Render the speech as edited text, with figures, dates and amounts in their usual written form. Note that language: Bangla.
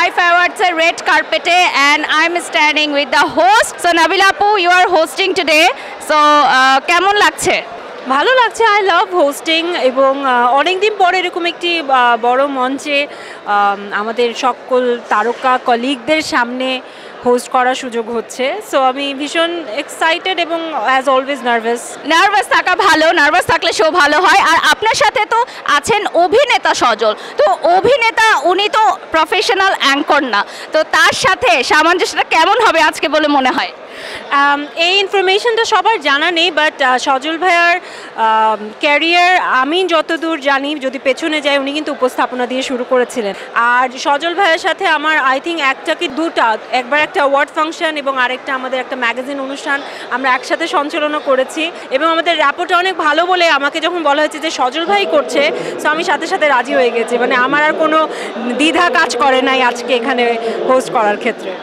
Life Awards red carpet and I'm standing with the host. So Nabila Apu, you are hosting today. So কেমন লাগছে? ভালো লাগছে। আই লাভ হোস্টিং এবং অনেক দিন পরে এরকম একটি বড় মঞ্চে আমাদের সকল তারকা কলিগদের সামনে হোস্ট করার সুযোগ হচ্ছে। সো আমি ভীষণ এক্সাইটেড এবং অ্যাজ অলওয়েজ নার্ভাস থাকা ভালো, নার্ভাস থাকলে শো ভালো হয়। আর আপনার সাথে তো আছেন অভিনেতা সজল, তো অভিনেতা উনি তো প্রফেশনাল অ্যাঙ্কর না, তো তার সাথে সামঞ্জস্যটা কেমন হবে আজকে বলে মনে হয়? এই ইনফরমেশনটা সবার জানা নেই, বাট সজল ভাইয়ার ক্যারিয়ার আমি যতদূর জানি, যদি পেছনে যাই, উনি কিন্তু উপস্থাপনা দিয়ে শুরু করেছিলেন। আর সজল ভাইয়ের সাথে আমার আই থিঙ্ক একটা কি দুটা, একবার একটা অ্যাওয়ার্ড ফাংশন এবং আরেকটা আমাদের একটা ম্যাগাজিন অনুষ্ঠান আমরা একসাথে সঞ্চালনও করেছি এবং আমাদের র্যাপোর্টটা অনেক ভালো বলে আমাকে যখন বলা হয়েছে যে সজল ভাই করছে, সো আমি সাথে সাথে রাজি হয়ে গেছি। মানে আমার আর কোনো দ্বিধা কাজ করে নাই আজকে এখানে হোস্ট করার ক্ষেত্রে।